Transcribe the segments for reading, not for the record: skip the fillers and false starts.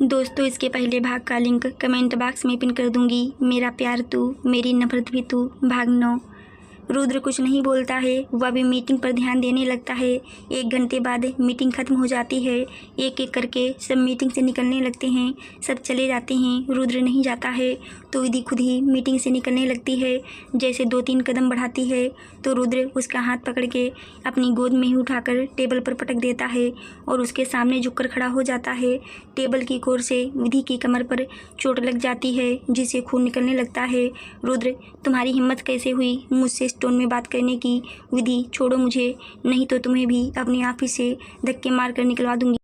दोस्तों, इसके पहले भाग का लिंक कमेंट बॉक्स में पिन कर दूंगी। मेरा प्यार तू, मेरी नफरत भी तू, भाग 9। रुद्र कुछ नहीं बोलता है, वह भी मीटिंग पर ध्यान देने लगता है। 1 घंटे बाद मीटिंग खत्म हो जाती है। एक एक करके सब मीटिंग से निकलने लगते हैं। सब चले जाते हैं, रुद्र नहीं जाता है तो विधि खुद ही मीटिंग से निकलने लगती है। जैसे 2-3 कदम बढ़ाती है तो रुद्र उसका हाथ पकड़ के अपनी गोद में ही उठाकर टेबल पर पटक देता है और उसके सामने झुककर खड़ा हो जाता है। टेबल की कोर से विधि की कमर पर चोट लग जाती है, जिससे खून निकलने लगता है। रुद्र, तुम्हारी हिम्मत कैसे हुई मुझसे इस टोन में बात करने की? विधि, छोड़ो मुझे, नहीं तो तुम्हें भी अपने ऑफिस से धक्के मार कर निकलवा दूंगी।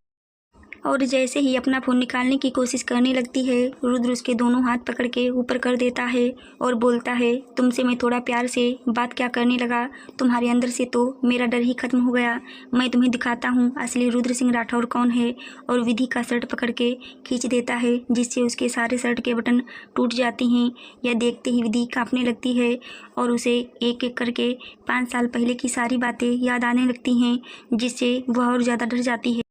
और जैसे ही अपना फ़ोन निकालने की कोशिश करने लगती है, रुद्र उसके दोनों हाथ पकड़ के ऊपर कर देता है और बोलता है, तुमसे मैं थोड़ा प्यार से बात क्या करने लगा, तुम्हारे अंदर से तो मेरा डर ही खत्म हो गया। मैं तुम्हें दिखाता हूँ असली रुद्र सिंह राठौर कौन है। और विधि का शर्ट पकड़ के खींच देता है, जिससे उसके सारे शर्ट के बटन टूट जाते हैं। यह देखते ही विधि काँपने लगती है और उसे एक एक करके 5 साल पहले की सारी बातें याद आने लगती हैं, जिससे वह और ज़्यादा डर जाती है।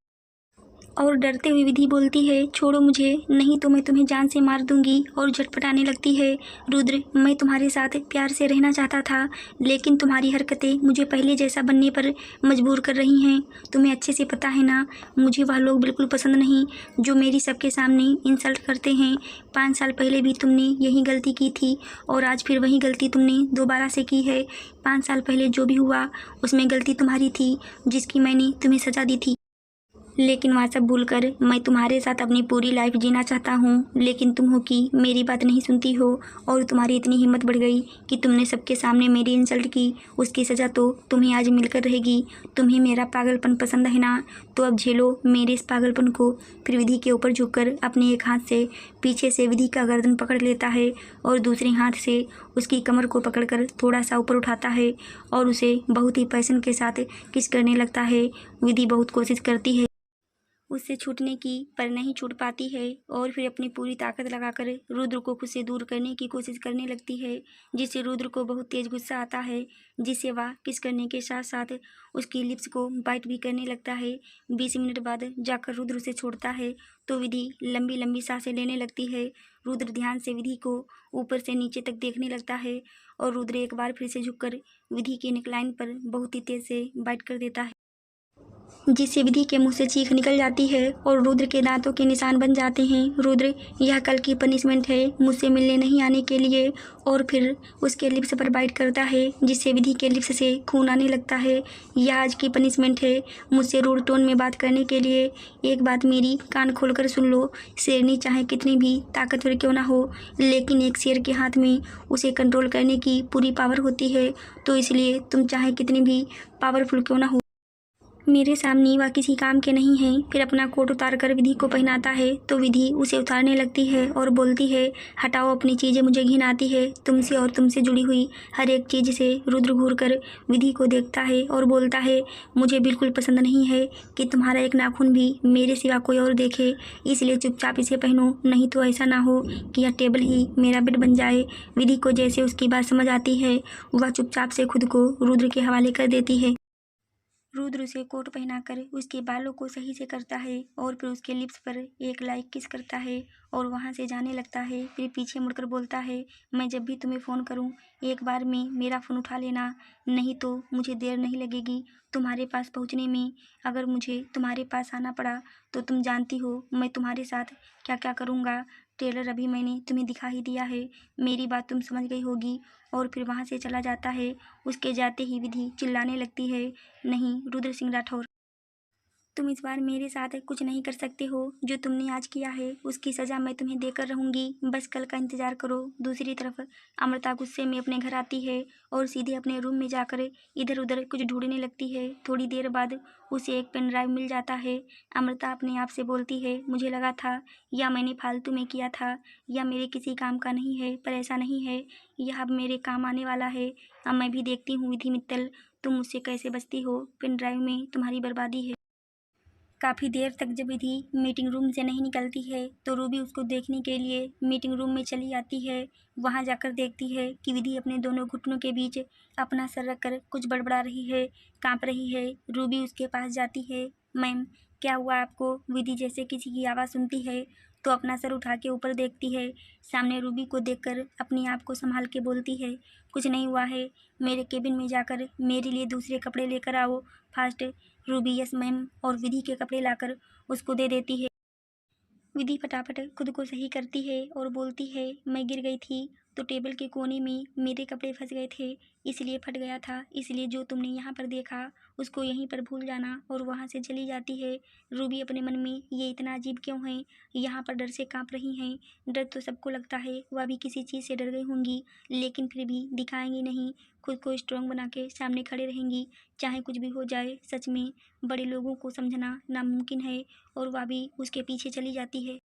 और डरते हुए विधि बोलती है, छोड़ो मुझे, नहीं तो मैं तुम्हें जान से मार दूंगी। और झटपटाने लगती है, रुद्र, मैं तुम्हारे साथ प्यार से रहना चाहता था, लेकिन तुम्हारी हरकतें मुझे पहले जैसा बनने पर मजबूर कर रही हैं। तुम्हें अच्छे से पता है ना, मुझे वह लोग बिल्कुल पसंद नहीं जो मेरी सबके सामने इंसल्ट करते हैं। 5 साल पहले भी तुमने यही गलती की थी और आज फिर वही गलती तुमने दोबारा से की है। 5 साल पहले जो भी हुआ उसमें गलती तुम्हारी थी, जिसकी मैंने तुम्हें सजा दी थी। लेकिन वह सब भूलकर मैं तुम्हारे साथ अपनी पूरी लाइफ जीना चाहता हूँ। लेकिन तुम हो कि मेरी बात नहीं सुनती हो और तुम्हारी इतनी हिम्मत बढ़ गई कि तुमने सबके सामने मेरी इंसल्ट की। उसकी सज़ा तो तुम्हें आज मिलकर रहेगी। तुम्हें मेरा पागलपन पसंद है ना, तो अब झेलो मेरे इस पागलपन को। फिर विधि के ऊपर झुककर अपने एक हाथ से पीछे से विधि का गर्दन पकड़ लेता है और दूसरे हाथ से उसकी कमर को पकड़कर थोड़ा सा ऊपर उठाता है और उसे बहुत ही पैशन के साथ किस करने लगता है। विधि बहुत कोशिश करती है उससे छूटने की, पर नहीं छूट पाती है और फिर अपनी पूरी ताकत लगाकर रुद्र को खुद से दूर करने की कोशिश करने लगती है, जिससे रुद्र को बहुत तेज गुस्सा आता है, जिससे वह किस करने के साथ साथ उसकी लिप्स को बाइट भी करने लगता है। 20 मिनट बाद जाकर रुद्र उसे छोड़ता है तो विधि लंबी लंबी सांसें लेने लगती है। रुद्र ध्यान से विधि को ऊपर से नीचे तक देखने लगता है और रुद्र एक बार फिर से झुककर विधि के नेकलाइन पर बहुत ही तेज से बाइट कर देता है, जिससे विधि के मुंह से चीख निकल जाती है और रुद्र के दांतों के निशान बन जाते हैं। रुद्र, यह कल की पनिशमेंट है मुझसे मिलने नहीं आने के लिए। और फिर उसके लिप्स पर बाइट करता है, जिससे विधि के लिप्स से खून आने लगता है। यह आज की पनिशमेंट है मुझसे रूड टोन में बात करने के लिए। एक बात मेरी कान खोलकर सुन लो, शेरनी चाहे कितनी भी ताकतवर क्यों ना हो, लेकिन एक शेर के हाथ में उसे कंट्रोल करने की पूरी पावर होती है। तो इसलिए तुम चाहे कितनी भी पावरफुल क्यों ना हो, मेरे सामने वह किसी काम के नहीं हैं। फिर अपना कोट उतार कर विधि को पहनाता है तो विधि उसे उतारने लगती है और बोलती है, हटाओ अपनी चीज़ें, मुझे घिन आती है तुमसे और तुमसे जुड़ी हुई हर एक चीज़ से। रुद्र घूर कर विधि को देखता है और बोलता है, मुझे बिल्कुल पसंद नहीं है कि तुम्हारा एक नाखून भी मेरे सिवा कोई और देखे, इसलिए चुपचाप इसे पहनो, नहीं तो ऐसा ना हो कि यह टेबल ही मेरा बेड बन जाए। विधि को जैसे उसकी बात समझ आती है, वह चुपचाप से खुद को रुद्र के हवाले कर देती है। रुद्र उसे कोट पहनाकर उसके बालों को सही से करता है और फिर उसके लिप्स पर एक लाइक किस करता है और वहां से जाने लगता है। फिर पीछे मुड़कर बोलता है, मैं जब भी तुम्हें फ़ोन करूं एक बार में मेरा फ़ोन उठा लेना, नहीं तो मुझे देर नहीं लगेगी तुम्हारे पास पहुंचने में। अगर मुझे तुम्हारे पास आना पड़ा तो तुम जानती हो मैं तुम्हारे साथ क्या क्या करूँगा। ट्रेलर अभी मैंने तुम्हें दिखा ही दिया है, मेरी बात तुम समझ गई होगी। और फिर वहाँ से चला जाता है। उसके जाते ही विधि चिल्लाने लगती है, नहीं रुद्र सिंह राठौर, तुम इस बार मेरे साथ कुछ नहीं कर सकते हो। जो तुमने आज किया है उसकी सज़ा मैं तुम्हें देकर रहूँगी, बस कल का इंतज़ार करो। दूसरी तरफ अमृता गुस्से में अपने घर आती है और सीधे अपने रूम में जाकर इधर उधर कुछ ढूंढने लगती है। थोड़ी देर बाद उसे एक पेन ड्राइव मिल जाता है। अमृता अपने आप से बोलती है, मुझे लगा था या मैंने फालतू में किया था या मेरे किसी काम का नहीं है, पर ऐसा नहीं है, यह अब मेरे काम आने वाला है। अब मैं भी देखती हूँ विधि मित्तल, तुम मुझसे कैसे बचती हो। पेन ड्राइव में तुम्हारी बर्बादी है। काफ़ी देर तक जब विधि मीटिंग रूम से नहीं निकलती है तो रूबी उसको देखने के लिए मीटिंग रूम में चली आती है। वहां जाकर देखती है कि विधि अपने दोनों घुटनों के बीच अपना सर रखकर कुछ बड़बड़ा रही है, कांप रही है। रूबी उसके पास जाती है, मैम क्या हुआ आपको? विधि जैसे किसी की आवाज़ सुनती है तो अपना सर उठा के ऊपर देखती है। सामने रूबी को देखकर अपने आप को संभाल के बोलती है, कुछ नहीं हुआ है, मेरे केबिन में जाकर मेरे लिए दूसरे कपड़े लेकर आओ फास्ट। रूबी यस मैम और विधि के कपड़े लाकर उसको दे देती है। विधि फटाफट खुद को सही करती है और बोलती है, मैं गिर गई थी तो टेबल के कोने में मेरे कपड़े फंस गए थे, इसलिए फट गया था। इसलिए जो तुमने यहाँ पर देखा उसको यहीं पर भूल जाना और वहाँ से चली जाती है। रूबी अपने मन में ये इतना अजीब क्यों है, यहाँ पर डर से काँप रही हैं। डर तो सबको लगता है, वह भी किसी चीज़ से डर गई होंगी, लेकिन फिर भी दिखाएंगी नहीं, खुद को स्ट्रांग बना के सामने खड़े रहेंगी। चाहे कुछ भी हो जाए, सच में बड़े लोगों को समझना नामुमकिन है और वह भी उसके पीछे चली जाती है।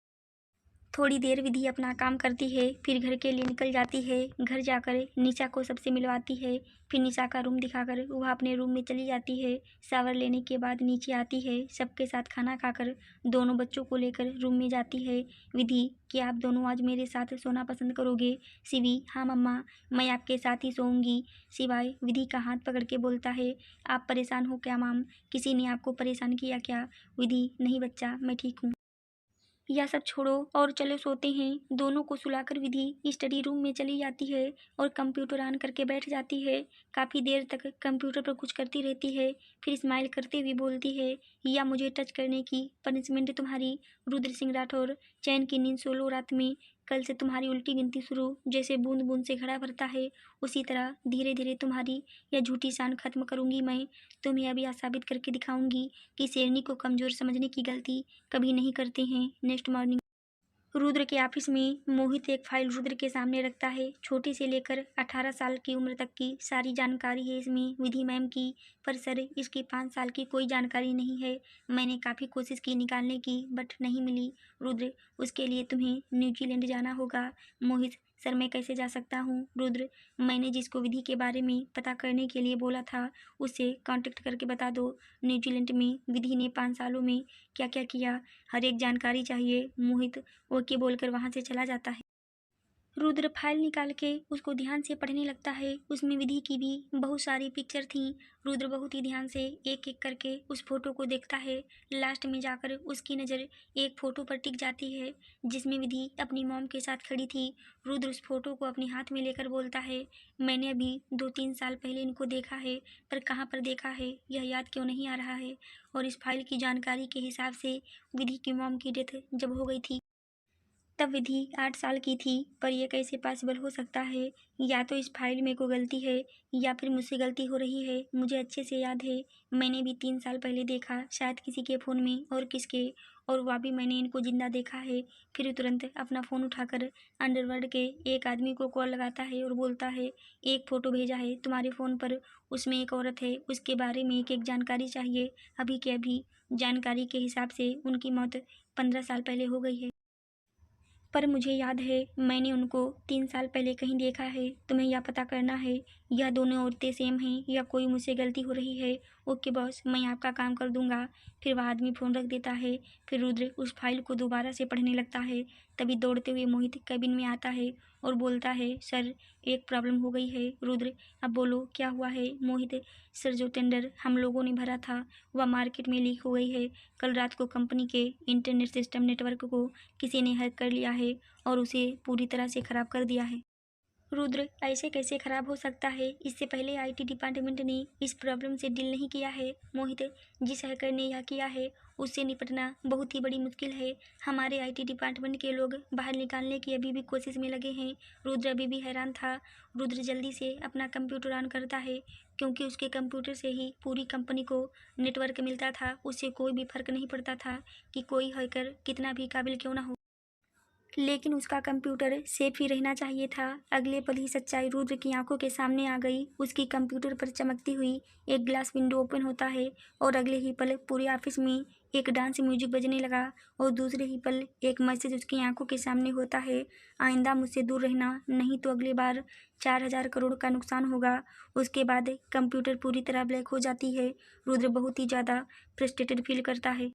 थोड़ी देर विधि अपना काम करती है, फिर घर के लिए निकल जाती है। घर जाकर निशा को सबसे मिलवाती है, फिर निशा का रूम दिखाकर वह अपने रूम में चली जाती है। शावर लेने के बाद नीचे आती है, सबके साथ खाना खाकर दोनों बच्चों को लेकर रूम में जाती है। विधि, क्या आप दोनों आज मेरे साथ सोना पसंद करोगे? शिवी, हाँ मम्मा, मैं आपके साथ ही सोऊंगी। शिवाय विधि का हाथ पकड़ के बोलता है, आप परेशान हो क्या माम? किसी ने आपको परेशान किया क्या? विधि, नहीं बच्चा, मैं ठीक हूँ। यह सब छोड़ो और चलो सोते हैं। दोनों को सुलाकर विधि स्टडी रूम में चली जाती है और कंप्यूटर ऑन करके बैठ जाती है। काफ़ी देर तक कंप्यूटर पर कुछ करती रहती है, फिर स्माइल करते हुए बोलती है, या मुझे टच करने की पनिशमेंट तुम्हारी। रुद्र सिंह राठौर, चैन की नींद सो लो रात में, कल से तुम्हारी उल्टी गिनती शुरू। जैसे बूंद बूंद से घड़ा भरता है, उसी तरह धीरे धीरे तुम्हारी यह झूठी शान खत्म करूंगी मैं। तुम्हें अभी यह साबित करके दिखाऊंगी कि शेरनी को कमज़ोर समझने की गलती कभी नहीं करते हैं। नेक्स्ट मॉर्निंग रुद्र के ऑफिस में मोहित एक फाइल रुद्र के सामने रखता है। छोटी से लेकर 18 साल की उम्र तक की सारी जानकारी है इसमें विधि मैम की, पर सर इसकी 5 साल की कोई जानकारी नहीं है। मैंने काफ़ी कोशिश की निकालने की, बट नहीं मिली। रुद्र, उसके लिए तुम्हें न्यूजीलैंड जाना होगा। मोहित, सर मैं कैसे जा सकता हूँ? रुद्र, मैंने जिसको विधि के बारे में पता करने के लिए बोला था उससे कांटेक्ट करके बता दो। न्यूजीलैंड में विधि ने 5 सालों में क्या क्या किया, हर एक जानकारी चाहिए। मोहित ओके बोलकर वहाँ से चला जाता है। रुद्र फाइल निकाल के उसको ध्यान से पढ़ने लगता है। उसमें विधि की भी बहुत सारी पिक्चर थीं। रुद्र बहुत ही ध्यान से एक एक करके उस फोटो को देखता है। लास्ट में जाकर उसकी नज़र एक फ़ोटो पर टिक जाती है जिसमें विधि अपनी मॉम के साथ खड़ी थी। रुद्र उस फोटो को अपने हाथ में लेकर बोलता है, मैंने अभी 2-3 साल पहले इनको देखा है, पर कहाँ पर देखा है यह याद क्यों नहीं आ रहा है। और इस फाइल की जानकारी के हिसाब से विधि की मॉम की डेथ जब हो गई थी तब विधि 8 साल की थी, पर यह कैसे पॉसिबल हो सकता है? या तो इस फाइल में कोई गलती है या फिर मुझसे गलती हो रही है। मुझे अच्छे से याद है, मैंने भी 3 साल पहले देखा, शायद किसी के फ़ोन में, और किसके, और वह भी मैंने इनको जिंदा देखा है। फिर तुरंत अपना फ़ोन उठाकर अंडरवर्ल्ड के एक आदमी को कॉल लगाता है और बोलता है, एक फ़ोटो भेजा है तुम्हारे फ़ोन पर, उसमें एक औरत है, उसके बारे में एक एक जानकारी चाहिए अभी के अभी। जानकारी के हिसाब से उनकी मौत 15 साल पहले हो गई है, पर मुझे याद है मैंने उनको 3 साल पहले कहीं देखा है। तुम्हें यह पता करना है यह दोनों औरतें सेम हैं या कोई मुझसे गलती हो रही है। ओके बॉस, मैं आपका काम कर दूंगा। फिर वह आदमी फ़ोन रख देता है। फिर रुद्र उस फाइल को दोबारा से पढ़ने लगता है। तभी दौड़ते हुए मोहित कैबिन में आता है और बोलता है, सर एक प्रॉब्लम हो गई है। रुद्र, अब बोलो क्या हुआ है? मोहित, सर जो टेंडर हम लोगों ने भरा था वह मार्केट में लीक हो गई है। कल रात को कंपनी के इंटरनेट सिस्टम नेटवर्क को किसी ने हैक कर लिया है और उसे पूरी तरह से ख़राब कर दिया है। रुद्र, ऐसे कैसे ख़राब हो सकता है? इससे पहले आईटी डिपार्टमेंट ने इस प्रॉब्लम से डील नहीं किया है। मोहित, जिस हैकर ने यह किया है उससे निपटना बहुत ही बड़ी मुश्किल है। हमारे आईटी डिपार्टमेंट के लोग बाहर निकालने की अभी भी कोशिश में लगे हैं। रुद्र अभी भी हैरान था। रुद्र जल्दी से अपना कंप्यूटर ऑन करता है, क्योंकि उसके कंप्यूटर से ही पूरी कंपनी को नेटवर्क मिलता था। उससे कोई भी फर्क नहीं पड़ता था कि कोई हैकर कितना भी काबिल क्यों ना हो, लेकिन उसका कंप्यूटर सेफ ही रहना चाहिए था। अगले पल ही सच्चाई रुद्र की आंखों के सामने आ गई। उसकी कंप्यूटर पर चमकती हुई एक ग्लास विंडो ओपन होता है और अगले ही पल पूरे ऑफिस में एक डांस म्यूजिक बजने लगा और दूसरे ही पल एक मैसेज उसकी आंखों के सामने होता है, आइंदा मुझसे दूर रहना, नहीं तो अगली बार 4,000 करोड़ का नुकसान होगा। उसके बाद कंप्यूटर पूरी तरह ब्लैक हो जाती है। रुद्र बहुत ही ज़्यादा फ्रस्ट्रेटेड फील करता है।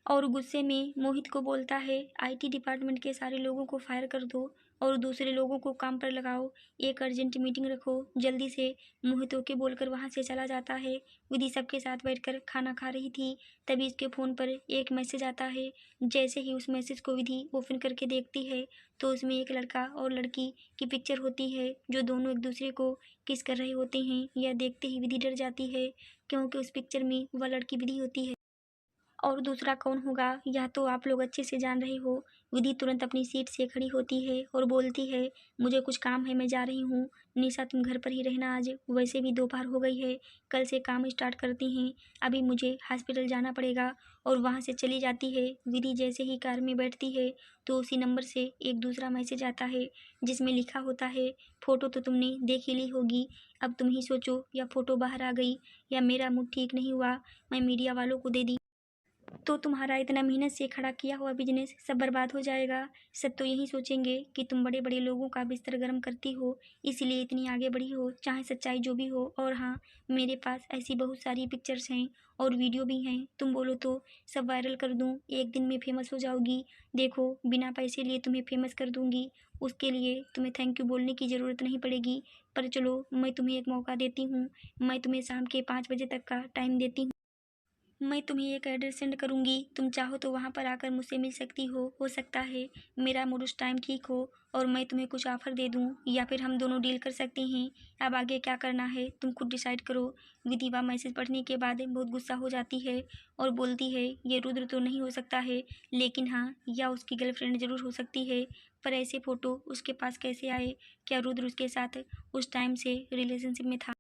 और गुस्से में मोहित को बोलता है, आईटी डिपार्टमेंट के सारे लोगों को फायर कर दो और दूसरे लोगों को काम पर लगाओ, एक अर्जेंट मीटिंग रखो जल्दी से। मोहित ओके बोलकर वहाँ से चला जाता है। विधि सबके साथ बैठकर खाना खा रही थी, तभी उसके फ़ोन पर एक मैसेज आता है। जैसे ही उस मैसेज को विधि ओपन करके देखती है तो उसमें एक लड़का और लड़की की पिक्चर होती है, जो दोनों एक दूसरे को किस कर रहे होते हैं। यह देखते ही विधि डर जाती है, क्योंकि उस पिक्चर में वह लड़की विधि होती है और दूसरा कौन होगा यह तो आप लोग अच्छे से जान रहे हो। विधि तुरंत अपनी सीट से खड़ी होती है और बोलती है, मुझे कुछ काम है, मैं जा रही हूँ। निशा तुम घर पर ही रहना आज, वैसे भी दोपहर हो गई है, कल से काम स्टार्ट करती हैं, अभी मुझे हॉस्पिटल जाना पड़ेगा। और वहाँ से चली जाती है। विधि जैसे ही कार में बैठती है तो उसी नंबर से एक दूसरा मैसेज आता है, जिसमें लिखा होता है, फ़ोटो तो तुमने देख ही ली होगी, अब तुम ही सोचो या फ़ोटो बाहर आ गई या मेरा मूड ठीक नहीं हुआ, मैं मीडिया वालों को दे दी तो तुम्हारा इतना मेहनत से खड़ा किया हुआ बिजनेस सब बर्बाद हो जाएगा। सब तो यही सोचेंगे कि तुम बड़े बड़े लोगों का बिस्तर गर्म करती हो, इसलिए इतनी आगे बढ़ी हो, चाहे सच्चाई जो भी हो। और हाँ, मेरे पास ऐसी बहुत सारी पिक्चर्स हैं और वीडियो भी हैं, तुम बोलो तो सब वायरल कर दूँ, एक दिन में फेमस हो जाओगी। देखो, बिना पैसे लिए तुम्हें फेमस कर दूँगी, उसके लिए तुम्हें थैंक यू बोलने की ज़रूरत नहीं पड़ेगी। पर चलो, मैं तुम्हें एक मौका देती हूँ, मैं तुम्हें शाम के 5 बजे तक का टाइम देती हूँ। मैं तुम्हें एक एड्रेस सेंड करूँगी, तुम चाहो तो वहाँ पर आकर मुझसे मिल सकती हो सकता है मेरा मूड उस टाइम ठीक हो और मैं तुम्हें कुछ ऑफ़र दे दूँ, या फिर हम दोनों डील कर सकते हैं। अब आगे क्या करना है तुम खुद डिसाइड करो। विधिवा मैसेज पढ़ने के बाद बहुत गुस्सा हो जाती है और बोलती है, ये रुद्र तो नहीं हो सकता है, लेकिन हाँ, या उसकी गर्लफ्रेंड ज़रूर हो सकती है। पर ऐसे फ़ोटो उसके पास कैसे आए? क्या रुद्र उसके साथ उस टाइम से रिलेशनशिप में था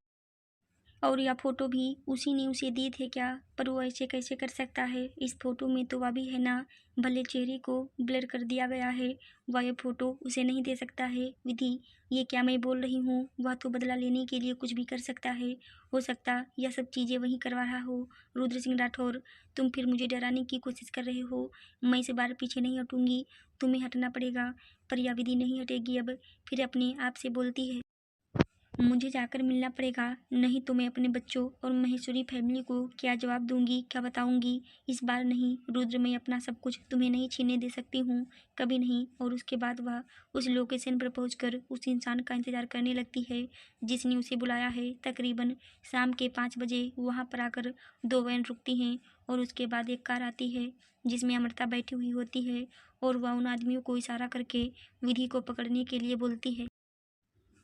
और या फ़ोटो भी उसी ने उसे दिए थे क्या? पर वो ऐसे कैसे कर सकता है? इस फ़ोटो में तो वह भी है ना, भले चेहरे को ब्लर कर दिया गया है, वह ये फ़ोटो उसे नहीं दे सकता है। विधि, ये क्या मैं बोल रही हूँ? वह तो बदला लेने के लिए कुछ भी कर सकता है। हो सकता यह सब चीज़ें वही करवा रहा हो। रुद्र सिंह राठौर, तुम फिर मुझे डराने की कोशिश कर रहे हो। मैं इस बार पीछे नहीं हटूंगी, तुम्हें हटना पड़ेगा। पर यह विधि नहीं हटेगी अब, फिर अपने आप से बोलती है, मुझे जाकर मिलना पड़ेगा, नहीं तो मैं अपने बच्चों और महेश्वरी फैमिली को क्या जवाब दूंगी, क्या बताऊंगी। इस बार नहीं रुद्र, मैं अपना सब कुछ तुम्हें नहीं छीनने दे सकती हूँ, कभी नहीं। और उसके बाद वह उस लोकेशन पर पहुंचकर उस इंसान का इंतजार करने लगती है जिसने उसे बुलाया है। तकरीबन शाम के 5 बजे वहाँ पर आकर 2 वैन रुकती हैं और उसके बाद एक कार आती है जिसमें अमृता बैठी हुई होती है और वह उन आदमियों को इशारा करके विधि को पकड़ने के लिए बोलती है।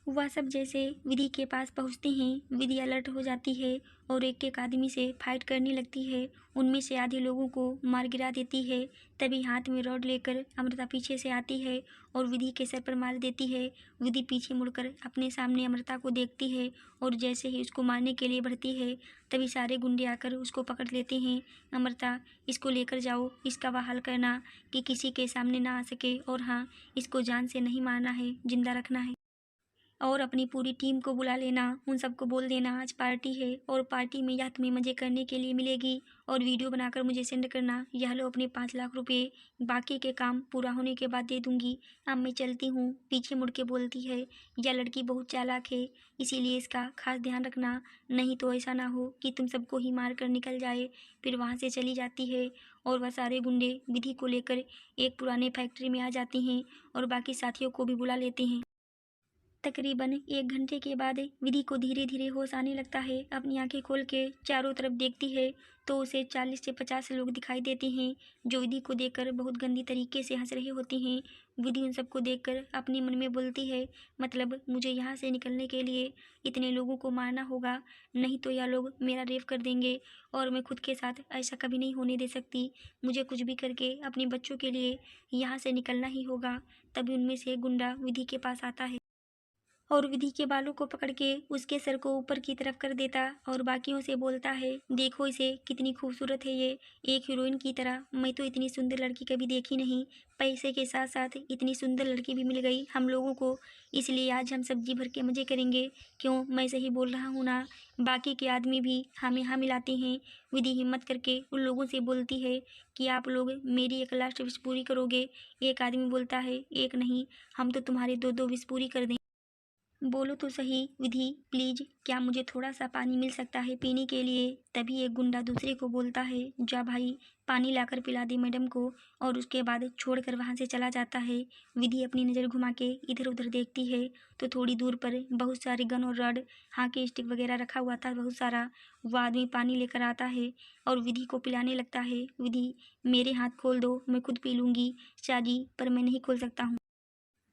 वह सब जैसे विधि के पास पहुंचते हैं, विधि अलर्ट हो जाती है और एक एक आदमी से फाइट करने लगती है। उनमें से आधे लोगों को मार गिरा देती है। तभी हाथ में रॉड लेकर अमृता पीछे से आती है और विधि के सर पर मार देती है। विधि पीछे मुड़कर अपने सामने अमृता को देखती है और जैसे ही उसको मारने के लिए बढ़ती है तभी सारे गुंडे आकर उसको पकड़ लेते हैं। अमृता, इसको लेकर जाओ, इसका वह हाल करना कि किसी के सामने ना आ सके, और हाँ, इसको जान से नहीं मारना है, जिंदा रखना है। और अपनी पूरी टीम को बुला लेना, उन सबको बोल देना आज पार्टी है और पार्टी में यह तुम्हें मज़े करने के लिए मिलेगी और वीडियो बनाकर मुझे सेंड करना। यह लो अपने 5 लाख रुपए, बाकी के काम पूरा होने के बाद दे दूंगी। अब मैं चलती हूँ। पीछे मुड़ के बोलती है, यह लड़की बहुत चालाक है, इसीलिए इसका खास ध्यान रखना, नहीं तो ऐसा ना हो कि तुम सबको ही मार कर निकल जाए। फिर वहाँ से चली जाती है और वह सारे गुंडे विधि को लेकर एक पुराने फैक्ट्री में आ जाती हैं और बाकी साथियों को भी बुला लेते हैं। तकरीबन 1 घंटे के बाद विधि को धीरे धीरे होश आने लगता है। अपनी आंखें खोल के चारों तरफ देखती है तो उसे 40 से 50 लोग दिखाई देते हैं जो विधि को देखकर बहुत गंदी तरीके से हंस रहे होते हैं। विधि उन सबको देखकर अपने मन में बोलती है, मतलब मुझे यहाँ से निकलने के लिए इतने लोगों को मारना होगा, नहीं तो यह लोग मेरा रेप कर देंगे और मैं खुद के साथ ऐसा कभी नहीं होने दे सकती। मुझे कुछ भी करके अपने बच्चों के लिए यहाँ से निकलना ही होगा। तभी उनमें से एक गुंडा विधि के पास आता है और विधि के बालों को पकड़ के उसके सर को ऊपर की तरफ कर देता और बाकियों से बोलता है, देखो इसे, कितनी खूबसूरत है ये, एक हीरोइन की तरह। मैं तो इतनी सुंदर लड़की कभी देखी नहीं, पैसे के साथ साथ इतनी सुंदर लड़की भी मिल गई हम लोगों को, इसलिए आज हम सब्जी भर के मज़े करेंगे। क्यों, मैं सही बोल रहा हूँ ना? बाकी के आदमी भी हमें हाँ मिलाते हैं। विधि हिम्मत करके उन लोगों से बोलती है कि आप लोग मेरी एक लास्ट विश पूरी करोगे? एक आदमी बोलता है, एक नहीं, हम तो तुम्हारी 2-2 विश पूरी कर दें। बोलो तो सही विधि, प्लीज क्या मुझे थोड़ा सा पानी मिल सकता है पीने के लिए। तभी एक गुंडा दूसरे को बोलता है, जा भाई पानी लाकर पिला दे मैडम को, और उसके बाद छोड़कर वहां से चला जाता है। विधि अपनी नज़र घुमा के इधर उधर देखती है तो थोड़ी दूर पर बहुत सारे गन और रड, हाकी स्टिक वगैरह रखा हुआ था बहुत सारा। वो आदमी पानी लेकर आता है और विधि को पिलाने लगता है। विधि, मेरे हाथ खोल दो, मैं खुद पी लूंगी चाची, पर मैं नहीं खोल सकता हूँ।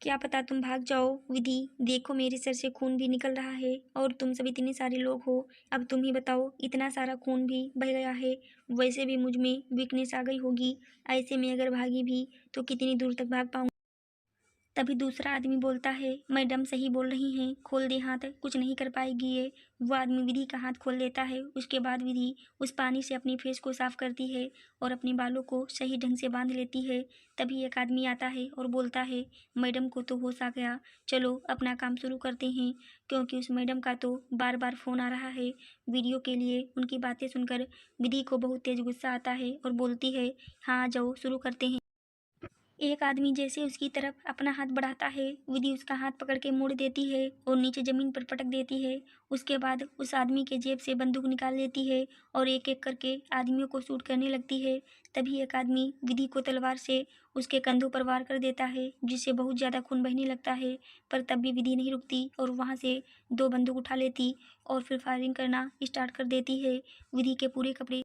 क्या पता तुम भाग जाओ। विधि, देखो मेरे सर से खून भी निकल रहा है और तुम सब इतने सारे लोग हो, अब तुम ही बताओ, इतना सारा खून भी बह गया है, वैसे भी मुझ में वीकनेस आ गई होगी, ऐसे में अगर भागी भी तो कितनी दूर तक भाग पाऊँ। तभी दूसरा आदमी बोलता है, मैडम सही बोल रही हैं, खोल दे हाथ, कुछ नहीं कर पाएगी ये। वो आदमी विधि का हाथ खोल देता है। उसके बाद विधि उस पानी से अपने फेस को साफ करती है और अपने बालों को सही ढंग से बांध लेती है। तभी एक आदमी आता है और बोलता है, मैडम को तो होश आ गया, चलो अपना काम शुरू करते हैं। क्योंकि उस मैडम का तो बार बार फ़ोन आ रहा है वीडियो के लिए। उनकी बातें सुनकर विधि को बहुत तेज़ गुस्सा आता है और बोलती है, हाँ आ जाओ शुरू करते हैं। एक आदमी जैसे उसकी तरफ अपना हाथ बढ़ाता है, विधि उसका हाथ पकड़ के मोड़ देती है और नीचे जमीन पर पटक देती है। उसके बाद उस आदमी के जेब से बंदूक निकाल लेती है और एक एक करके आदमियों को शूट करने लगती है। तभी एक आदमी विधि को तलवार से उसके कंधों पर वार कर देता है, जिससे बहुत ज़्यादा खून बहने लगता है। पर तब भी विधि नहीं रुकती और वहाँ से दो बंदूक उठा लेती और फिर फायरिंग करना स्टार्ट कर देती है। विधि के पूरे कपड़े,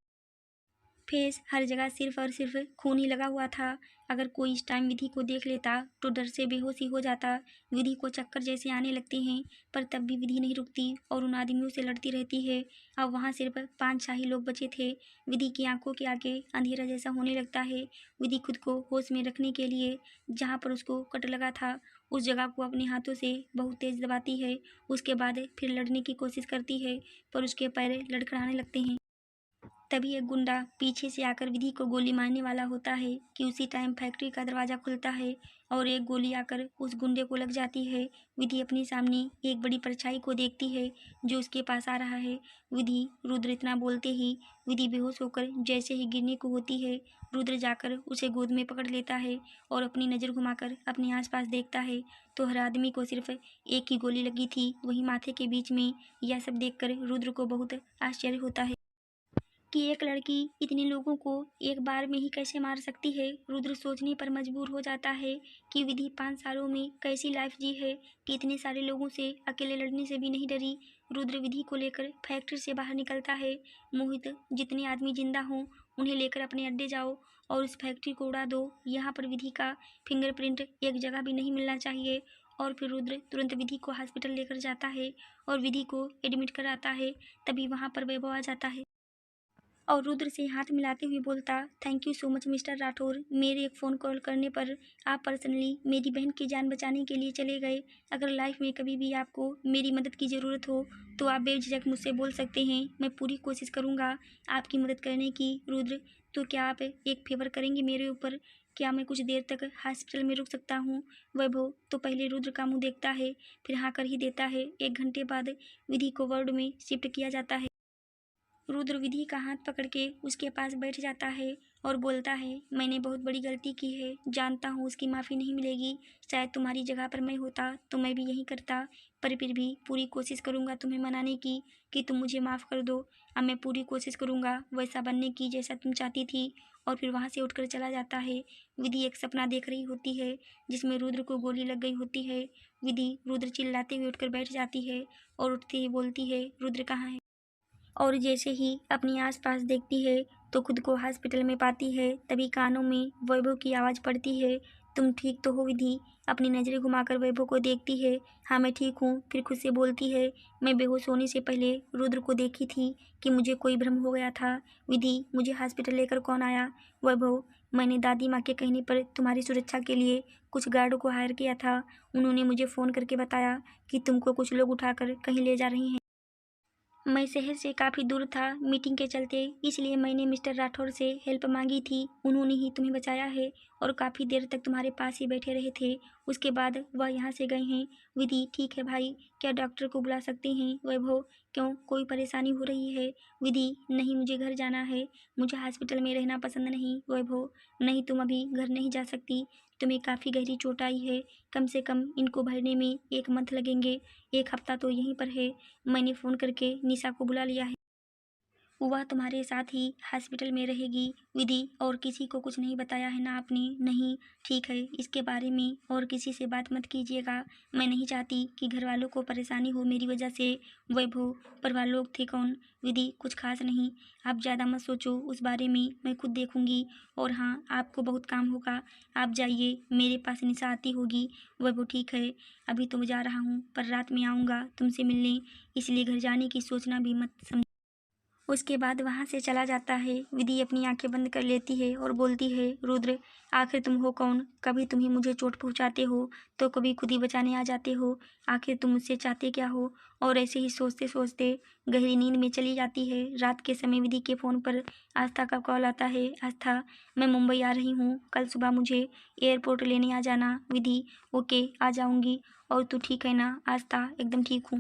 फेस, हर जगह सिर्फ और सिर्फ खून ही लगा हुआ था। अगर कोई इस टाइम विधि को देख लेता तो डर से बेहोश ही हो जाता। विधि को चक्कर जैसे आने लगते हैं, पर तब भी विधि नहीं रुकती और उन आदमियों से लड़ती रहती है। अब वहाँ सिर्फ 5 शाही लोग बचे थे। विधि की आंखों के आगे अंधेरा जैसा होने लगता है। विधि खुद को होश में रखने के लिए जहाँ पर उसको कट लगा था उस जगह को अपने हाथों से बहुत तेज दबाती है। उसके बाद फिर लड़ने की कोशिश करती है, पर उसके पैर लड़खड़ाने लगते हैं। तभी एक गुंडा पीछे से आकर विधि को गोली मारने वाला होता है कि उसी टाइम फैक्ट्री का दरवाज़ा खुलता है और एक गोली आकर उस गुंडे को लग जाती है। विधि अपने सामने एक बड़ी परछाई को देखती है जो उसके पास आ रहा है। विधि, रुद्र इतना बोलते ही विधि बेहोश होकर जैसे ही गिरने को होती है, रुद्र जाकर उसे गोद में पकड़ लेता है और अपनी नज़र घुमाकर अपने आसपास देखता है तो हर आदमी को सिर्फ एक ही गोली लगी थी, वही माथे के बीच में। यह सब देखकर रुद्र को बहुत आश्चर्य होता है कि एक लड़की इतने लोगों को एक बार में ही कैसे मार सकती है। रुद्र सोचने पर मजबूर हो जाता है कि विधि 5 सालों में कैसी लाइफ जी है कि इतने सारे लोगों से अकेले लड़ने से भी नहीं डरी। रुद्र विधि को लेकर फैक्ट्री से बाहर निकलता है। मोहित, जितने आदमी जिंदा हों उन्हें लेकर अपने अड्डे जाओ और उस फैक्ट्री को उड़ा दो। यहाँ पर विधि का फिंगरप्रिंट एक जगह भी नहीं मिलना चाहिए। और फिर रुद्र तुरंत विधि को हॉस्पिटल लेकर जाता है और विधि को एडमिट कराता है। तभी वहाँ पर वैभव आ जाता है और रुद्र से हाथ मिलाते हुए बोलता, thank you so much mister Rathore, मेरे एक फ़ोन कॉल करने पर आप पर्सनली मेरी बहन की जान बचाने के लिए चले गए। अगर लाइफ में कभी भी आपको मेरी मदद की ज़रूरत हो तो आप बेझिझक मुझसे बोल सकते हैं, मैं पूरी कोशिश करूँगा आपकी मदद करने की। रुद्र, तो क्या आप एक फेवर करेंगे मेरे ऊपर? क्या मैं कुछ देर तक हॉस्पिटल में रुक सकता हूँ? वैभव तो पहले रुद्र का मुँह देखता है, फिर हाँ कर ही देता है। 1 घंटे बाद विधि को वार्ड में शिफ्ट किया जाता है। रुद्र विधि का हाथ पकड़ के उसके पास बैठ जाता है और बोलता है, मैंने बहुत बड़ी गलती की है, जानता हूँ उसकी माफ़ी नहीं मिलेगी। शायद तुम्हारी जगह पर मैं होता तो मैं भी यही करता, पर फिर भी पूरी कोशिश करूँगा तुम्हें मनाने की कि तुम मुझे माफ़ कर दो। अब मैं पूरी कोशिश करूँगा वैसा बनने की जैसा तुम चाहती थी। और फिर वहाँ से उठकर चला जाता है। विधि एक सपना देख रही होती है जिसमें रुद्र को गोली लग गई होती है। विधि रुद्र चिल्लाते हुए उठकर बैठ जाती है और उठते ही बोलती है, रुद्र कहाँ है? और जैसे ही अपनी आसपास देखती है तो खुद को हॉस्पिटल में पाती है। तभी कानों में वैभव की आवाज़ पड़ती है, तुम ठीक तो हो विधि? अपनी नज़रें घुमाकर वैभव को देखती है, हाँ मैं ठीक हूँ। फिर खुद से बोलती है, मैं बेहोश होने से पहले रुद्र को देखी थी कि मुझे कोई भ्रम हो गया था। विधि, मुझे हॉस्पिटल लेकर कौन आया? वैभव, मैंने दादी माँ के कहने पर तुम्हारी सुरक्षा के लिए कुछ गार्डों को हायर किया था। उन्होंने मुझे फ़ोन करके बताया कि तुमको कुछ लोग उठाकर कहीं ले जा रहे हैं। मैं शहर से काफ़ी दूर था मीटिंग के चलते, इसलिए मैंने मिस्टर राठौर से हेल्प मांगी थी, उन्होंने ही तुम्हें बचाया है। और काफ़ी देर तक तुम्हारे पास ही बैठे रहे थे। उसके बाद वह यहाँ से गए हैं। विधि, ठीक है भाई, क्या डॉक्टर को बुला सकते हैं? वैभव, क्यों, कोई परेशानी हो रही है? विधि, नहीं, मुझे घर जाना है, मुझे हॉस्पिटल में रहना पसंद नहीं। वैभव, नहीं, तुम अभी घर नहीं जा सकती, तुम्हें काफ़ी गहरी चोट आई है, कम से कम इनको भरने में 1 मंथ लगेंगे, 1 हफ्ता तो यहीं पर है। मैंने फ़ोन करके निशा को बुला लिया है, वह तुम्हारे साथ ही हॉस्पिटल में रहेगी। विधि, और किसी को कुछ नहीं बताया है ना आपने? नहीं, ठीक है, इसके बारे में और किसी से बात मत कीजिएगा, मैं नहीं चाहती कि घर वालों को परेशानी हो मेरी वजह से। वैभव, परिवार लोग थे कौन? विधि, कुछ खास नहीं, आप ज़्यादा मत सोचो उस बारे में, मैं खुद देखूंगी। और हाँ, आपको बहुत काम होगा, आप जाइए, मेरे पास निशा आती होगी। वैभव, ठीक है, अभी तो मैं जा रहा हूँ, पर रात में आऊँगा तुमसे मिलने, इसलिए घर जाने की सोचना भी मत समझ। उसके बाद वहाँ से चला जाता है। विधि अपनी आंखें बंद कर लेती है और बोलती है, रुद्र, आखिर तुम हो कौन? कभी तुम ही मुझे चोट पहुँचाते हो, तो कभी खुद ही बचाने आ जाते हो, आखिर तुम मुझसे चाहते क्या हो? और ऐसे ही सोचते सोचते गहरी नींद में चली जाती है। रात के समय विधि के फ़ोन पर आस्था का कॉल आता है। आस्था, मैं मुंबई आ रही हूँ, कल सुबह मुझे एयरपोर्ट लेने आ जाना। विधि, ओके, आ जाऊँगी। और तू ठीक है ना? आस्था, एकदम ठीक हूँ,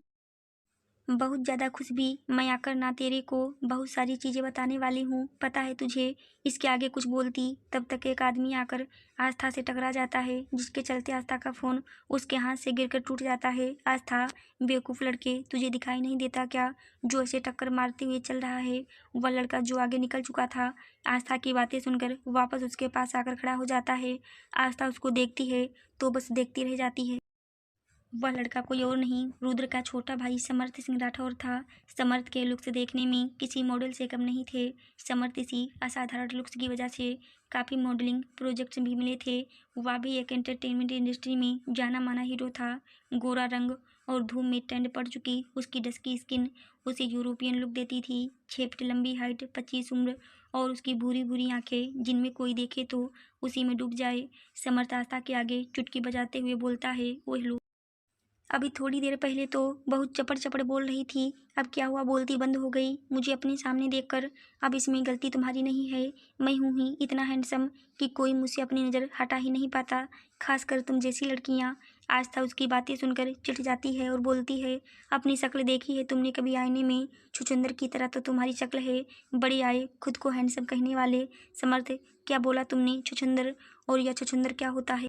बहुत ज़्यादा खुश भी। मैं आकर ना तेरे को बहुत सारी चीज़ें बताने वाली हूँ, पता है तुझे? इसके आगे कुछ बोलती तब तक एक आदमी आकर आस्था से टकरा जाता है, जिसके चलते आस्था का फ़ोन उसके हाथ से गिरकर टूट जाता है। आस्था, बेवकूफ़ लड़के, तुझे दिखाई नहीं देता क्या, जो ऐसे टक्कर मारते हुए चल रहा है? वह लड़का जो आगे निकल चुका था, आस्था की बातें सुनकर वापस उसके पास आकर खड़ा हो जाता है। आस्था उसको देखती है तो बस देखती रह जाती है। वह लड़का कोई और नहीं, रुद्र का छोटा भाई समर्थ सिंह राठौर था। समर्थ के लुक्स देखने में किसी मॉडल से कम नहीं थे। समर्थ इसी असाधारण लुक्स की वजह से काफ़ी मॉडलिंग प्रोजेक्ट्स भी मिले थे। वह भी एक एंटरटेनमेंट इंडस्ट्री में जाना माना हीरो था। गोरा रंग और धूम में ट्रेंड पड़ चुकी उसकी डस्की स्किन उसे यूरोपियन लुक देती थी। 6 फीट लंबी हाइट, 25 उम्र और उसकी भूरी भूरी आंखें, जिनमें कोई देखे तो उसी में डूब जाए। समर्थ आस्था के आगे चुटकी बजाते हुए बोलता है, ओह लो, अभी थोड़ी देर पहले तो बहुत चपड़ चपड़ बोल रही थी, अब क्या हुआ, बोलती बंद हो गई मुझे अपने सामने देखकर? अब इसमें गलती तुम्हारी नहीं है, मैं हूँ ही इतना हैंडसम कि कोई मुझसे अपनी नज़र हटा ही नहीं पाता, खासकर तुम जैसी लड़कियाँ। आस्था उसकी बातें सुनकर चिढ़ जाती है और बोलती है, अपनी शक्ल देखी है तुमने कभी आईने में? छुछुंदर की तरह तो तुम्हारी शक्ल है, बड़े आए खुद को हैंडसम कहने वाले। समर्थ, क्या बोला तुमने? छुछुंदर? और यह छुछुंदर क्या होता है?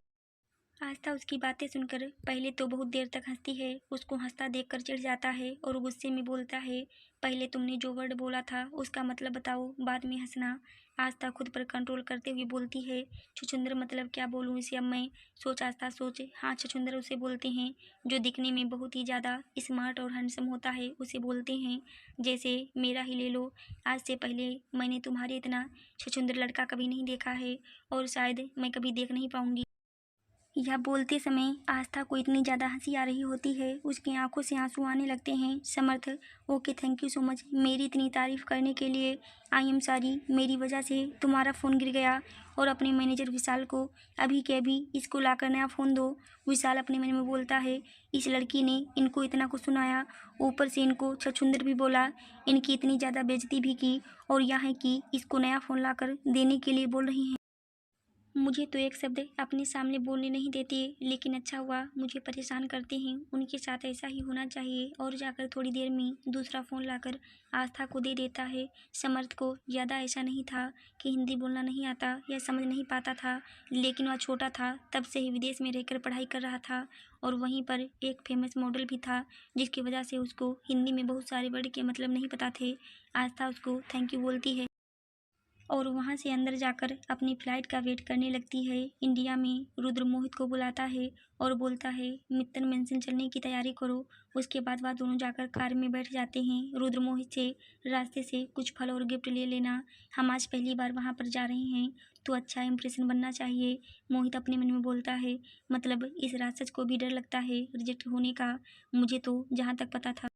आस्था उसकी बातें सुनकर पहले तो बहुत देर तक हंसती है, उसको हंसता देखकर चिढ़ जाता है और गुस्से में बोलता है, पहले तुमने जो वर्ड बोला था उसका मतलब बताओ, बाद में हंसना। आस्था खुद पर कंट्रोल करते हुए बोलती है, छुछुंदर मतलब क्या बोलूँ इसे अब मैं? सोच आस्था सोच, हाँ, छुछुंदर उसे बोलते हैं जो दिखने में बहुत ही ज़्यादा स्मार्ट और हैंडसम होता है, उसे बोलते हैं। जैसे मेरा ही ले लो, आज से पहले मैंने तुम्हारे इतना छुछुंदर लड़का कभी नहीं देखा है और शायद मैं कभी देख नहीं पाऊंगी। यह बोलते समय आस्था को इतनी ज़्यादा हंसी आ रही होती है, उसकी आंखों से आंसू आने लगते हैं। Samarth, okay, thank you so much मेरी इतनी तारीफ़ करने के लिए। आई एम सॉरी, मेरी वजह से तुम्हारा फ़ोन गिर गया, और अपने मैनेजर विशाल को अभी के अभी इसको लाकर नया फ़ोन दो। विशाल अपने मन में बोलता है, इस लड़की ने इनको इतना कुछ सुनाया, ऊपर से इनको छछूंदर भी बोला, इनकी इतनी ज़्यादा बेइज्जती भी की, और यह है कि इसको नया फ़ोन लाकर देने के लिए बोल रही हैं। मुझे तो एक शब्द अपने सामने बोलने नहीं देते, लेकिन अच्छा हुआ मुझे परेशान करते हैं, उनके साथ ऐसा ही होना चाहिए। और जाकर थोड़ी देर में दूसरा फ़ोन लाकर आस्था को दे देता है। समर्थ को ज़्यादा ऐसा नहीं था कि हिंदी बोलना नहीं आता या समझ नहीं पाता था, लेकिन वह छोटा था, तब से ही विदेश में रहकर पढ़ाई कर रहा था, और वहीं पर एक फेमस मॉडल भी था, जिसकी वजह से उसको हिंदी में बहुत सारे वर्ड के मतलब नहीं पता थे। आस्था उसको थैंक यू बोलती है और वहाँ से अंदर जाकर अपनी फ़्लाइट का वेट करने लगती है। इंडिया में रुद्र मोहित को बुलाता है और बोलता है, मित्तल मेंशन चलने की तैयारी करो। उसके बाद वह दोनों जाकर कार में बैठ जाते हैं। रुद्र मोहित से रास्ते से कुछ फल और गिफ्ट ले लेना, हम आज पहली बार वहाँ पर जा रहे हैं तो अच्छा इंप्रेशन बनना चाहिए। मोहित अपने मन में बोलता है, मतलब इस राक्षस को भी डर लगता है रिजेक्ट होने का, मुझे तो जहाँ तक पता था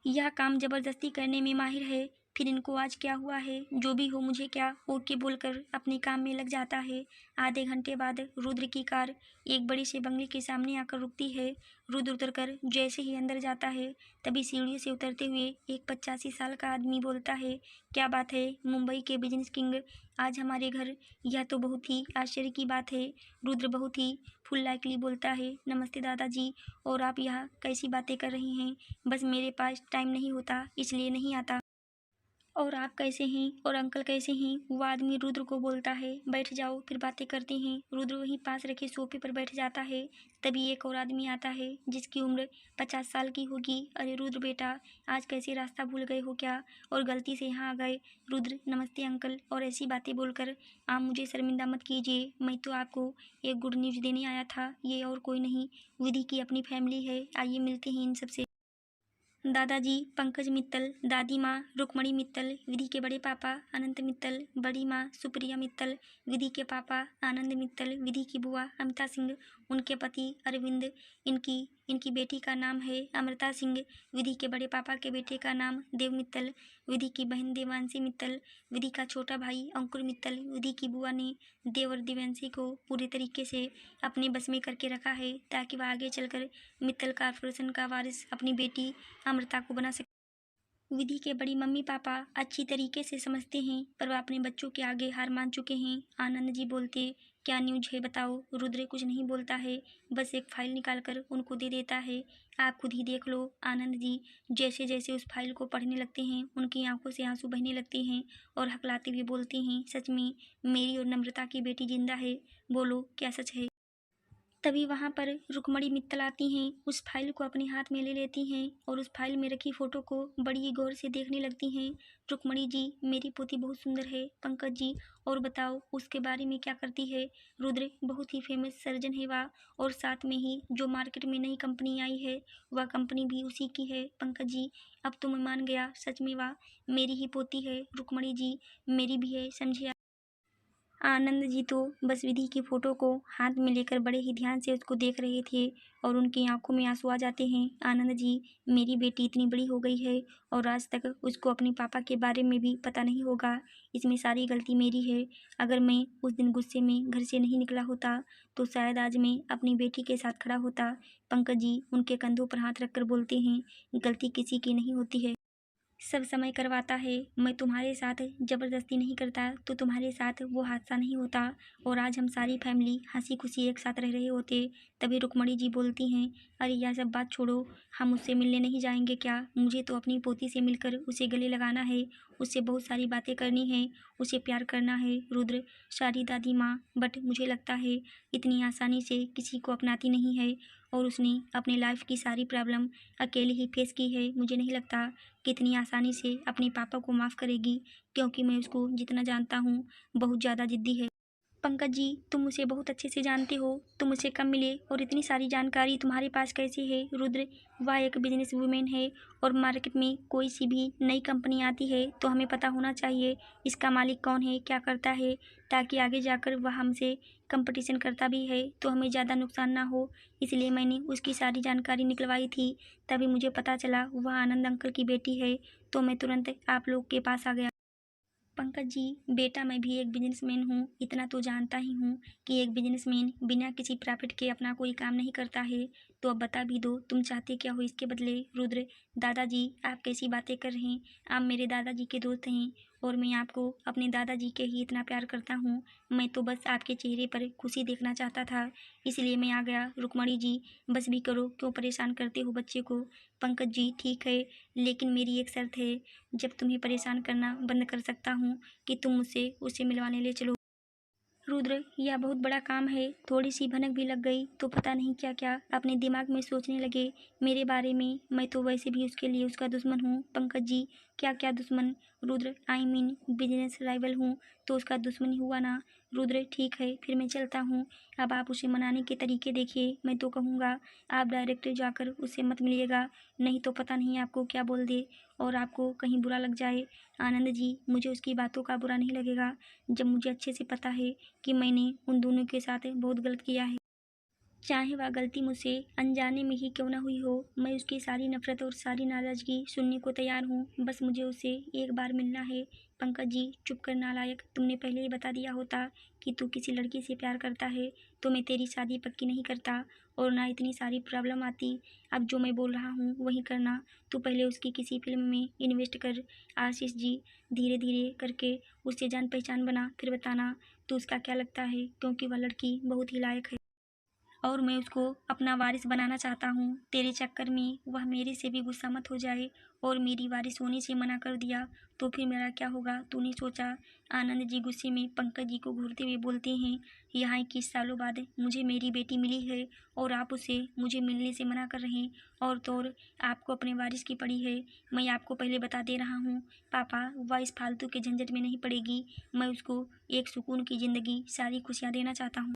यह काम ज़बरदस्ती करने में माहिर है, फिर इनको आज क्या हुआ है? जो भी हो मुझे क्या, ओके बोलकर अपने काम में लग जाता है। आधे घंटे बाद रुद्र की कार एक बड़े से बंगले के सामने आकर रुकती है। रुद्र उतरकर जैसे ही अंदर जाता है, तभी सीढ़ियों से उतरते हुए एक 85 साल का आदमी बोलता है, क्या बात है मुंबई के बिजनेस किंग आज हमारे घर, यह तो बहुत ही आश्चर्य की बात है। रुद्र बहुत ही फुल लाइकली बोलता है, नमस्ते दादाजी, और आप यहाँ कैसी बातें कर रही हैं? बस मेरे पास टाइम नहीं होता इसलिए नहीं आता। और आप कैसे हैं और अंकल कैसे हैं? वो आदमी रुद्र को बोलता है, बैठ जाओ फिर बातें करते हैं। रुद्र वहीं पास रखे सोफे पर बैठ जाता है। तभी एक और आदमी आता है जिसकी उम्र 50 साल की होगी। अरे रुद्र बेटा, आज कैसे रास्ता भूल गए हो क्या, और गलती से यहाँ आ गए? रुद्र, नमस्ते अंकल, और ऐसी बातें बोलकर आप मुझे शर्मिंदा मत कीजिए। मैं तो आपको एक गुड न्यूज़ देने आया था। ये और कोई नहीं, विधि की अपनी फैमिली है। आइए मिलते हैं इन सबसे। दादाजी पंकज मित्तल, दादी माँ रुक्मणी मित्तल, विधि के बड़े पापा अनंत मित्तल, बड़ी माँ सुप्रिया मित्तल, विधि के पापा आनंद मित्तल, विधि की बुआ अमिता सिंह, उनके पति अरविंद, इनकी इनकी बेटी का नाम है अमृता सिंह, विधि के बड़े पापा के बेटे का नाम देव मित्तल, विधि की बहन देवांशी मित्तल, विधि का छोटा भाई अंकुर मित्तल। विधि की बुआ ने देव और दिव्यांशी को पूरे तरीके से अपने बस में करके रखा है ताकि वह आगे चलकर मित्तल कॉर्पोरेशन का वारिस अपनी बेटी अमृता को बना सके। विधि के बड़ी मम्मी पापा अच्छी तरीके से समझते हैं, पर वह अपने बच्चों के आगे हार मान चुके हैं। आनंद जी बोलते, क्या न्यूज है बताओ? रुद्र कुछ नहीं बोलता है, बस एक फाइल निकालकर उनको दे देता है। आप खुद ही देख लो। आनंद जी जैसे जैसे उस फाइल को पढ़ने लगते हैं, उनकी आंखों से आंसू बहने लगते हैं और हकलाते हुए बोलते हैं, सच में मेरी और नम्रता की बेटी जिंदा है। बोलो क्या सच है? तभी वहाँ पर रुक्मणी मित्तल आती हैं, उस फाइल को अपने हाथ में ले लेती हैं और उस फाइल में रखी फ़ोटो को बड़ी ही गौर से देखने लगती हैं। रुक्मणी जी, मेरी पोती बहुत सुंदर है। पंकज जी, और बताओ उसके बारे में क्या करती है? रुद्र, बहुत ही फेमस सर्जन है वह, और साथ में ही जो मार्केट में नई कंपनी आई है वह कंपनी भी उसी की है। पंकज जी, अब तो मैं मान गया, सच में वह मेरी ही पोती है। रुक्मणी जी, मेरी भी है, समझे? आनंद जी तो बस विधि की फ़ोटो को हाथ में लेकर बड़े ही ध्यान से उसको देख रहे थे और उनकी आंखों में आंसू आ जाते हैं। आनंद जी, मेरी बेटी इतनी बड़ी हो गई है और आज तक उसको अपने पापा के बारे में भी पता नहीं होगा। इसमें सारी गलती मेरी है। अगर मैं उस दिन गुस्से में घर से नहीं निकला होता तो शायद आज मैं अपनी बेटी के साथ खड़ा होता। पंकज जी उनके कंधों पर हाथ रखकर बोलते हैं, गलती किसी की नहीं होती है, सब समय करवाता है। मैं तुम्हारे साथ ज़बरदस्ती नहीं करता तो तुम्हारे साथ वो हादसा नहीं होता और आज हम सारी फैमिली हंसी खुशी एक साथ रह रहे होते। तभी रुक्मणी जी बोलती हैं, अरे यह सब बात छोड़ो, हम उससे मिलने नहीं जाएंगे क्या? मुझे तो अपनी पोती से मिलकर उसे गले लगाना है, उससे बहुत सारी बातें करनी है, उसे प्यार करना है। रुद्र, सारी दादी माँ, बट मुझे लगता है इतनी आसानी से किसी को अपनाती नहीं है और उसने अपनी लाइफ की सारी प्रॉब्लम अकेले ही फेस की है। मुझे नहीं लगता कितनी आसानी से अपने पापा को माफ़ करेगी, क्योंकि मैं उसको जितना जानता हूँ बहुत ज़्यादा ज़िद्दी है। पंकज जी, तुम उसे बहुत अच्छे से जानते हो, तुम उसे कब मिले और इतनी सारी जानकारी तुम्हारे पास कैसे है? रुद्र, वह एक बिजनेस वूमेन है और मार्केट में कोई सी भी नई कंपनी आती है तो हमें पता होना चाहिए इसका मालिक कौन है, क्या करता है, ताकि आगे जाकर वह हमसे कंपटीशन करता भी है तो हमें ज़्यादा नुकसान ना हो। इसलिए मैंने उसकी सारी जानकारी निकलवाई थी। तभी मुझे पता चला वह आनंद अंकल की बेटी है, तो मैं तुरंत आप लोग के पास आ गया। पंकज जी, बेटा मैं भी एक बिजनेसमैन हूँ, इतना तो जानता ही हूँ कि एक बिजनेसमैन बिना किसी प्रॉफिट के अपना कोई काम नहीं करता है। तो अब बता भी दो, तुम चाहते क्या हो इसके बदले? रुद्र, दादाजी आप कैसी बातें कर रहे हैं? आप मेरे दादाजी के दोस्त हैं और मैं आपको अपने दादाजी के ही इतना प्यार करता हूँ। मैं तो बस आपके चेहरे पर खुशी देखना चाहता था, इसलिए मैं आ गया। रुक्मणी जी, बस भी करो, क्यों परेशान करते हो बच्चे को? पंकज जी, ठीक है, लेकिन मेरी एक शर्त है, जब तुम्हें परेशान करना बंद कर सकता हूँ कि तुम मुझसे उसे मिलवाने ले चलो। रुद्र, यह बहुत बड़ा काम है, थोड़ी सी भनक भी लग गई तो पता नहीं क्या क्या अपने दिमाग में सोचने लगे मेरे बारे में। मैं तो वैसे भी उसके लिए उसका दुश्मन हूँ। पंकज जी, क्या क्या दुश्मन? Rudra, I mean business rival हूँ, तो उसका दुश्मन ही हुआ ना। रुद्र, ठीक है, फिर मैं चलता हूँ। अब आप उसे मनाने के तरीके देखिए। मैं तो कहूँगा आप डायरेक्ट जाकर उससे मत मिलिएगा, नहीं तो पता नहीं आपको क्या बोल दे और आपको कहीं बुरा लग जाए। आनंद जी, मुझे उसकी बातों का बुरा नहीं लगेगा, जब मुझे अच्छे से पता है कि मैंने उन दोनों के साथ बहुत गलत किया है। चाहे वह गलती मुझसे अनजाने में ही क्यों ना हुई हो, मैं उसकी सारी नफरत और सारी नाराज़गी सुनने को तैयार हूँ। बस मुझे उससे एक बार मिलना है। पंकज जी, चुप कर नालायक, तुमने पहले ही बता दिया होता कि तू किसी लड़की से प्यार करता है तो मैं तेरी शादी पक्की नहीं करता और ना इतनी सारी प्रॉब्लम आती। अब जो मैं बोल रहा हूँ वही करना। तू पहले उसकी किसी फिल्म में इन्वेस्ट कर आशीष जी, धीरे धीरे करके उससे जान पहचान बना, फिर बताना तू उसका क्या लगता है, क्योंकि वह लड़की बहुत ही लायक है और मैं उसको अपना वारिस बनाना चाहता हूँ। तेरे चक्कर में वह मेरे से भी गुस्सा मत हो जाए और मेरी वारिस होने से मना कर दिया तो फिर मेरा क्या होगा, तूने सोचा? आनंद जी गुस्से में पंकज जी को घूरते हुए बोलते हैं, यहाँ 21 सालों बाद मुझे मेरी बेटी मिली है और आप उसे मुझे मिलने से मना कर रहे हैं और तो और आपको अपने वारिस की पड़ी है। मैं आपको पहले बता दे रहा हूँ पापा, वह इस फालतू के झंझट में नहीं पड़ेगी। मैं उसको एक सुकून की ज़िंदगी, सारी खुशियाँ देना चाहता हूँ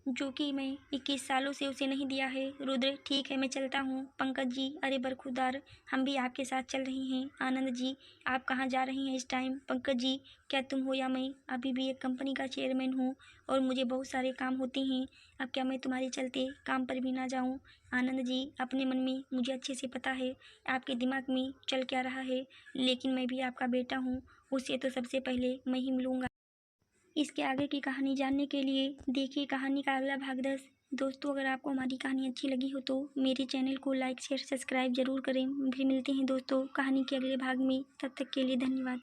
जो कि मैं 21 सालों से उसे नहीं दिया है। रुद्र, ठीक है मैं चलता हूँ। पंकज जी, अरे बरखुरदार, हम भी आपके साथ चल रहे हैं। आनंद जी, आप कहाँ जा रहे हैं इस टाइम? पंकज जी, क्या तुम हो या मैं अभी भी एक कंपनी का चेयरमैन हूँ और मुझे बहुत सारे काम होते हैं। अब क्या मैं तुम्हारे चलते काम पर भी ना जाऊँ? आनंद जी, अपने मन में मुझे अच्छे से पता है आपके दिमाग में चल क्या रहा है, लेकिन मैं भी आपका बेटा हूँ, उससे तो सबसे पहले मैं ही मिलूँगा। इसके आगे की कहानी जानने के लिए देखिए कहानी का अगला भाग 10। दोस्तों, अगर आपको हमारी कहानी अच्छी लगी हो तो मेरे चैनल को लाइक शेयर सब्सक्राइब जरूर करें। फिर मिलते हैं दोस्तों कहानी के अगले भाग में, तब तक के लिए धन्यवाद।